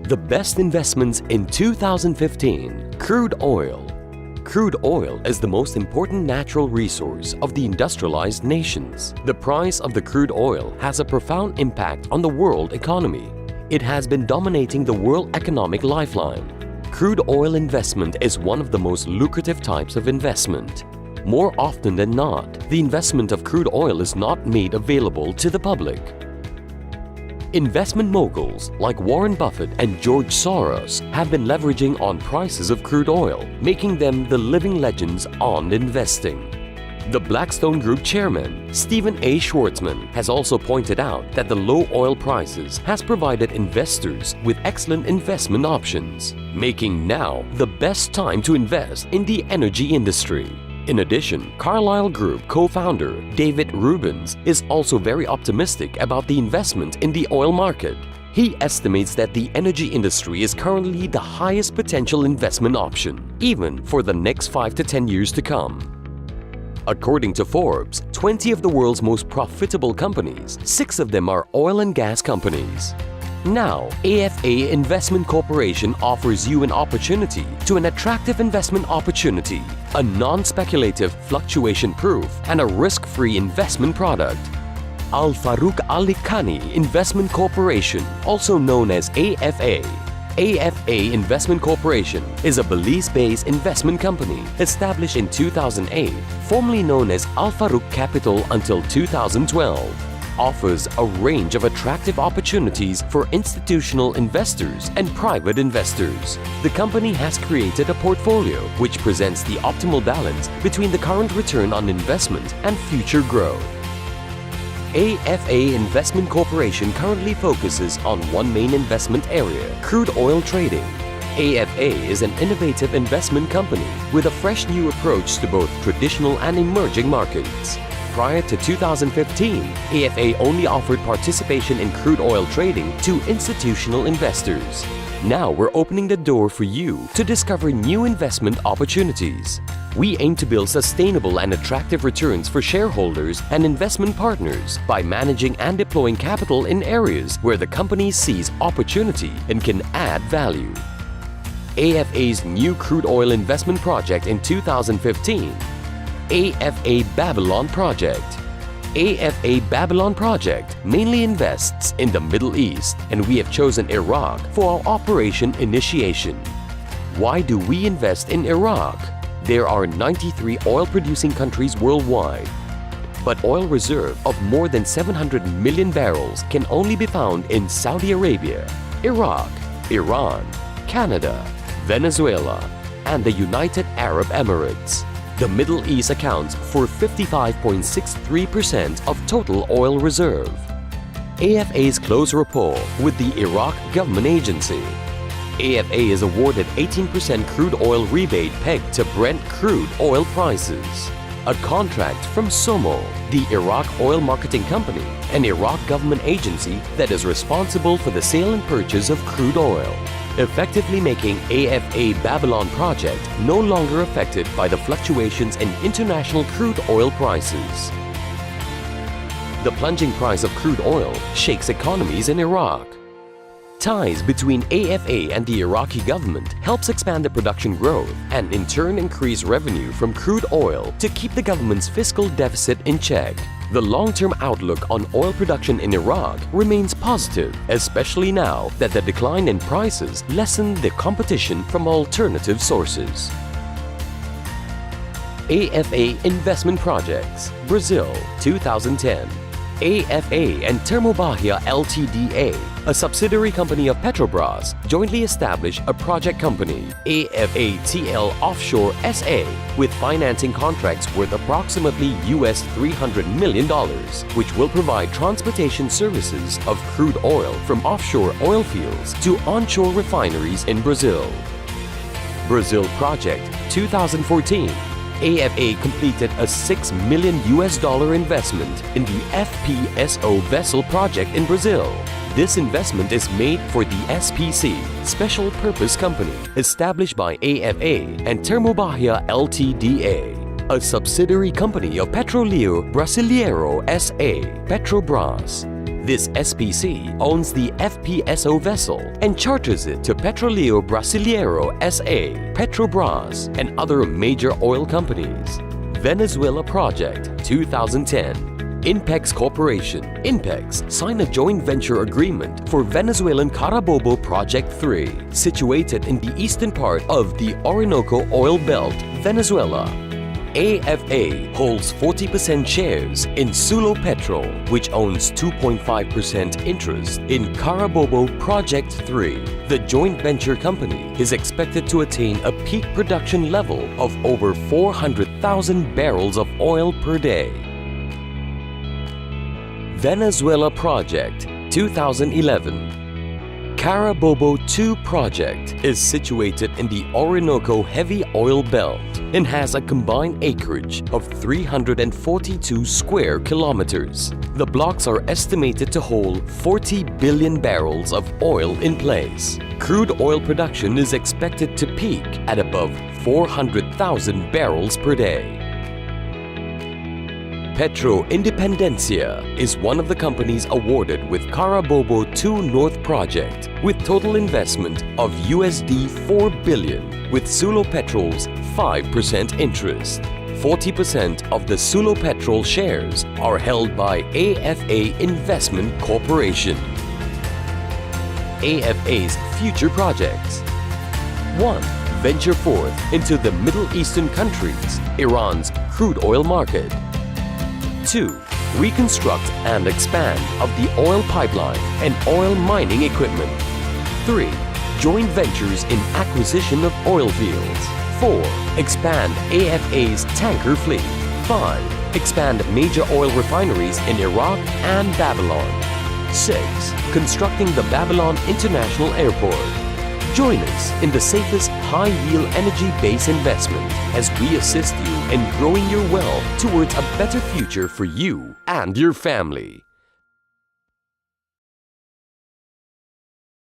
The best investments in 2015. Crude oil. Crude oil is the most important natural resource of the industrialized nations. The price of the crude oil has a profound impact on the world economy. It has been dominating the world economic lifeline. Crude oil investment is one of the most lucrative types of investment. More often than not, the investment of crude oil is not made available to the public. Investment moguls like Warren Buffett and George Soros have been leveraging on prices of crude oil, making them the living legends on investing. The Blackstone Group chairman, Stephen A. Schwarzman, has also pointed out that the low oil prices has provided investors with excellent investment options, making now the best time to invest in the energy industry. In addition, Carlyle Group co-founder David Rubens is also very optimistic about the investment in the oil market. He estimates that the energy industry is currently the highest potential investment option, even for the next 5 to 10 years to come. According to Forbes, 20 of the world's most profitable companies, 6 of them are oil and gas companies. Now, AFA Investment Corporation offers you an opportunity to an attractive investment opportunity, a non-speculative, fluctuation-proof, and a risk-free investment product. Al Farouk Ali Khani Investment Corporation, also known as AFA. AFA Investment Corporation is a Belize-based investment company established in 2008, formerly known as Al Farouk Capital until 2012. Offers a range of attractive opportunities for institutional investors and private investors. The company has created a portfolio which presents the optimal balance between the current return on investment and future growth. AFA Investment Corporation currently focuses on one main investment area, crude oil trading. AFA is an innovative investment company with a fresh new approach to both traditional and emerging markets. Prior to 2015, AFA only offered participation in crude oil trading to institutional investors. Now we're opening the door for you to discover new investment opportunities. We aim to build sustainable and attractive returns for shareholders and investment partners by managing and deploying capital in areas where the company sees opportunity and can add value. AFA's new crude oil investment project in 2015. AFA Babylon Project. AFA Babylon Project mainly invests in the Middle East, and we have chosen Iraq for our operation initiation. Why do we invest in Iraq? There are 93 oil-producing countries worldwide, but oil reserve of more than 700 million barrels can only be found in Saudi Arabia, Iraq, Iran, Canada, Venezuela, and the United Arab Emirates. The Middle East accounts for 55.63% of total oil reserve. AFA's close rapport with the Iraq government agency. AFA is awarded 18% crude oil rebate pegged to Brent crude oil prices. A contract from SOMO, the Iraq Oil Marketing Company, an Iraq government agency that is responsible for the sale and purchase of crude oil, effectively making AFA Babylon Project no longer affected by the fluctuations in international crude oil prices. The plunging price of crude oil shakes economies in Iraq. Ties between AFA and the Iraqi government helps expand the production growth and in turn increase revenue from crude oil to keep the government's fiscal deficit in check. The long-term outlook on oil production in Iraq remains positive, especially now that the decline in prices lessened the competition from alternative sources. AFA Investment Projects, Brazil, 2010. AFA and Termobahia Ltda, a subsidiary company of Petrobras, jointly established a project company, AFA TL Offshore SA, with financing contracts worth approximately US $300 million, which will provide transportation services of crude oil from offshore oil fields to onshore refineries in Brazil. Brazil Project, 2014. AFA completed a $6 million investment in the FPSO vessel project in Brazil. This investment is made for the SPC, Special Purpose Company, established by AFA and Termobahia Ltda, a subsidiary company of Petroleo Brasileiro SA, Petrobras. This SPC owns the FPSO vessel and charters it to Petroleo Brasileiro SA, Petrobras, and other major oil companies. Venezuela Project 2010. INPEX Corporation, INPEX, signed a joint venture agreement for Venezuelan Carabobo Project 3, situated in the eastern part of the Orinoco Oil Belt, Venezuela. AFA holds 40% shares in Sulo Petrol, which owns 2.5% interest in Carabobo Project 3. The joint venture company is expected to attain a peak production level of over 400,000 barrels of oil per day. Venezuela Project 2011. Carabobo 2 project is situated in the Orinoco Heavy Oil Belt and has a combined acreage of 342 square kilometers. The blocks are estimated to hold 40 billion barrels of oil in place. Crude oil production is expected to peak at above 400,000 barrels per day. Petro Independencia is one of the companies awarded with Carabobo 2 North project with total investment of USD 4 billion with Sulo Petrol's 5% interest. 40% of the Sulo Petrol shares are held by AFA Investment Corporation. AFA's future projects. 1. Venture forth into the Middle Eastern countries, Iran's crude oil market. 2. Reconstruct and expand of the oil pipeline and oil mining equipment. 3. Joint ventures in acquisition of oil fields. 4. Expand AFA's tanker fleet. 5. Expand major oil refineries in Iraq and Babylon. 6. Constructing the Babylon International Airport. Join us in the safest high-yield energy-based investment as we assist you in growing your wealth towards a better future for you and your family.